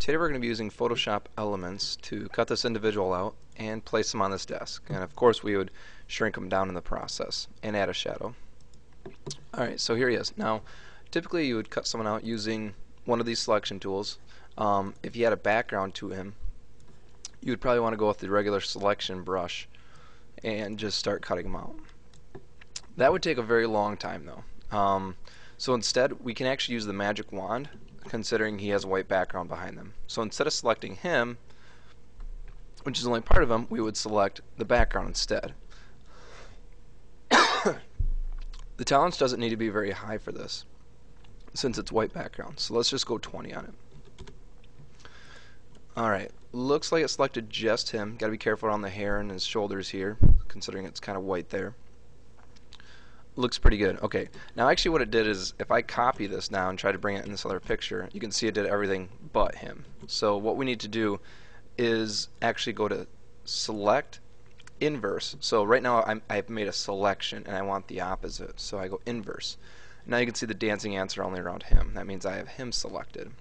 Today we're going to be using Photoshop Elements to cut this individual out and place them on this desk. And of course we would shrink them down in the process and add a shadow. Alright, so here he is. Now, typically you would cut someone out using one of these selection tools. If you had a background to him, you would probably want to go with the regular selection brush and just start cutting them out. That would take a very long time though. So instead we can actually use the magic wand, considering he has a white background behind them. So instead of selecting him, which is only part of him, we would select the background instead. The tolerance doesn't need to be very high for this, since it's white background. So let's just go 20 on it. Alright, looks like it selected just him. Gotta be careful on the hair and his shoulders here, considering it's kind of white there. Looks pretty good. Okay, now actually what it did is, if I copy this now and try to bring it in this other picture, you can see it did everything but him. So what we need to do is actually go to select inverse. So right now I've made a selection and I want the opposite, so I go inverse. Now you can see the dancing ants are only around him. That means I have him selected.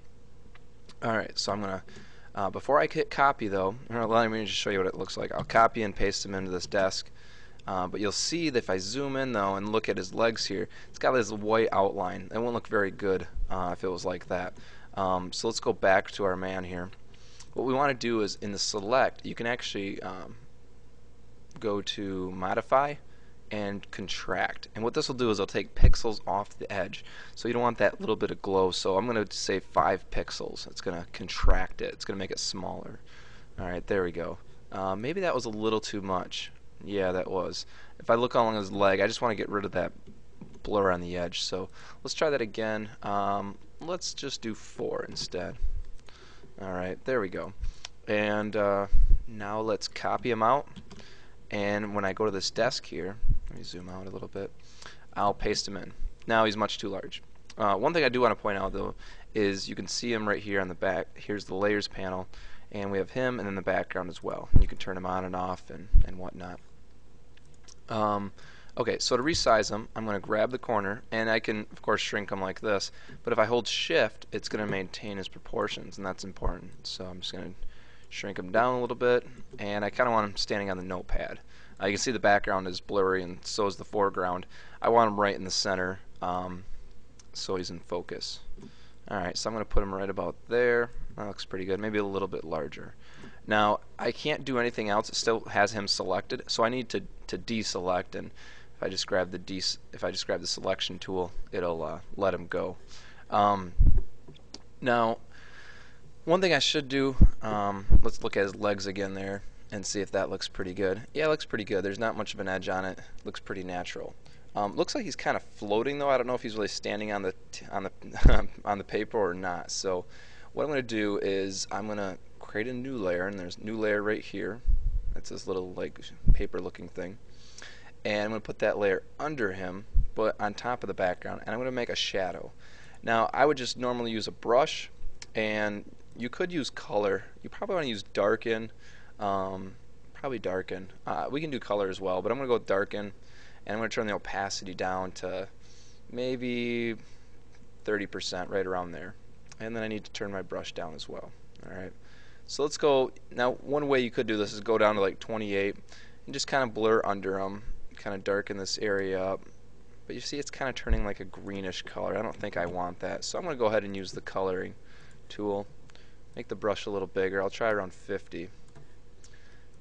Alright, so I'm gonna before I hit copy though, let me just show you what it looks like. I'll copy and paste him into this desk. But you'll see that if I zoom in though and look at his legs here, it's got this white outline. It won't look very good if it was like that. So let's go back to our man here. What we want to do is in the select, you can actually go to modify and contract. And what this will do is it'll take pixels off the edge. So you don't want that little bit of glow. So I'm going to say 5 pixels. It's going to contract it. It's going to make it smaller. Alright, there we go. Maybe that was a little too much. Yeah, that was. If I look along his leg, I just want to get rid of that blur on the edge. So let's try that again. Let's just do 4 instead. Alright, there we go. And now let's copy him out. And when I go to this desk here, let me zoom out a little bit, I'll paste him in. Now he's much too large. One thing I do want to point out though is you can see him right here on the back. Here's the layers panel. And we have him and then the background as well. You can turn him on and off and whatnot. Okay, so to resize him, I'm going to grab the corner, and I can, of course, shrink him like this. But if I hold Shift, it's going to maintain his proportions, and that's important. So I'm just going to shrink him down a little bit, and I kind of want him standing on the notepad. You can see the background is blurry, and so is the foreground. I want him right in the center, so he's in focus. Alright, so I'm going to put him right about there. That looks pretty good. Maybe a little bit larger. Now, I can't do anything else. It still has him selected, so I need to deselect. And if I just grab the selection tool, it'll let him go. Now, one thing I should do. Let's look at his legs again there and see if that looks pretty good. Yeah, it looks pretty good. There's not much of an edge on it. Looks pretty natural. Looks like he's kind of floating though. I don't know if he's really standing on the on the paper or not. So what I'm going to do is I'm going to create a new layer, and there's a new layer right here. That's this little like paper looking thing. And I'm going to put that layer under him, but on top of the background, and I'm going to make a shadow. Now I would just normally use a brush, and you could use color. You probably want to use darken. Probably darken. We can do color as well, but I'm going to go darken. And I'm going to turn the opacity down to maybe 30%, right around there. And then I need to turn my brush down as well. Alright, so let's go. Now one way you could do this is go down to like 28 and just kind of blur under them, kind of darken this area up. But you see it's kind of turning like a greenish color. I don't think I want that. So I'm going to go ahead and use the coloring tool. Make the brush a little bigger. I'll try around 50.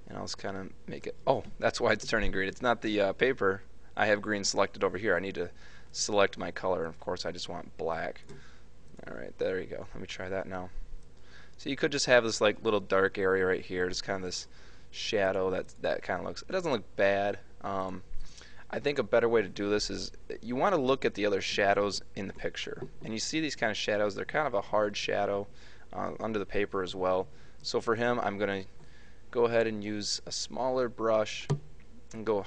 And I'll just kind of make it. Oh, that's why it's turning green. It's not the paper. I have green selected over here. I need to select my color, and of course I just want black. Alright, there you go. Let me try that now. So you could just have this like little dark area right here, just kind of this shadow that kind of looks. It doesn't look bad. I think a better way to do this is you want to look at the other shadows in the picture, and you see these kind of shadows. They're kind of a hard shadow under the paper as well. So for him, I'm going to go ahead and use a smaller brush and go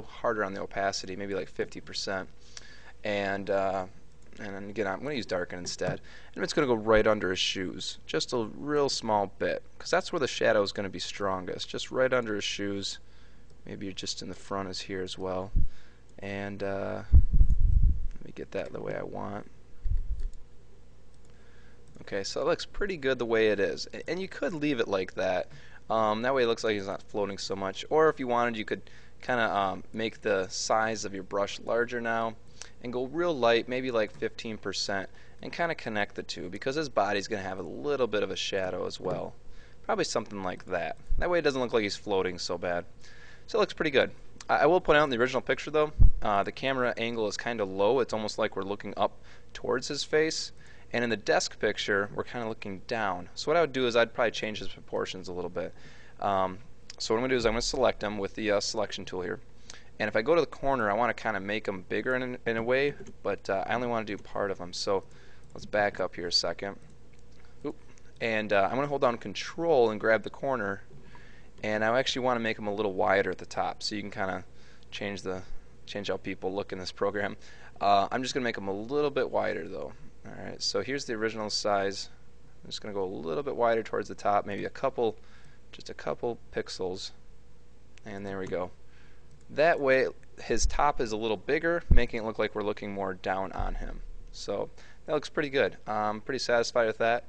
harder on the opacity, maybe like 50%, and then again I'm going to use darken instead, and it's going to go right under his shoes, just a real small bit, because that's where the shadow is going to be strongest, just right under his shoes. Maybe just in the front is here as well, and let me get that the way I want. Okay, so it looks pretty good the way it is. And you could leave it like that. That way it looks like it's not floating so much. Or if you wanted, you could kind of make the size of your brush larger now and go real light, maybe like 15%, and kind of connect the two because his body's going to have a little bit of a shadow as well. Probably something like that. That way it doesn't look like he's floating so bad. So it looks pretty good. I will point out in the original picture though, the camera angle is kind of low. It's almost like we're looking up towards his face. And in the desk picture, we're kind of looking down. So what I would do is I'd probably change his proportions a little bit. So what I'm going to do is I'm going to select him with the selection tool here. And if I go to the corner, I want to kind of make him bigger in a way, but I only want to do part of him. So let's back up here a second. Oop. And I'm going to hold down Control and grab the corner. And I actually want to make him a little wider at the top, so you can kind of change how people look in this program. I'm just going to make him a little bit wider though. Alright, so here's the original size. I'm just going to go a little bit wider towards the top, maybe just a couple pixels. And there we go. That way his top is a little bigger, making it look like we're looking more down on him. So that looks pretty good. I'm pretty satisfied with that.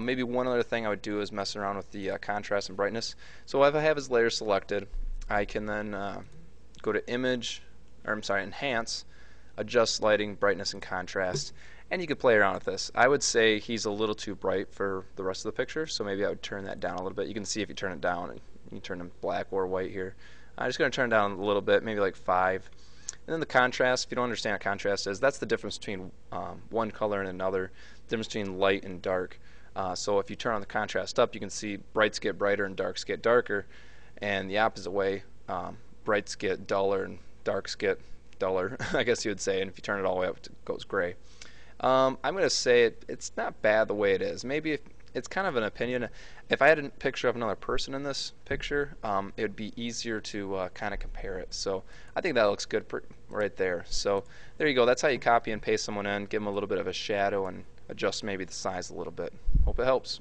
Maybe one other thing I would do is mess around with the contrast and brightness. So if I have his layer selected, I can then go to Enhance, Adjust Lighting, Brightness, and Contrast. And you could play around with this. I would say he's a little too bright for the rest of the picture, so maybe I would turn that down a little bit. You can see if you turn it down, and you turn it black or white here. I'm just going to turn it down a little bit, maybe like 5. And then the contrast, if you don't understand what contrast is, that's the difference between one color and another, the difference between light and dark. So if you turn on the contrast up, you can see brights get brighter and darks get darker, and the opposite way, brights get duller and darks get duller, I guess you would say, and if you turn it all the way up, it goes gray. I'm going to say it's not bad the way it is. Maybe it's kind of an opinion. If I had a picture of another person in this picture, it would be easier to kind of compare it. So I think that looks good right there. So there you go. That's how you copy and paste someone in, give them a little bit of a shadow, and adjust maybe the size a little bit. Hope it helps.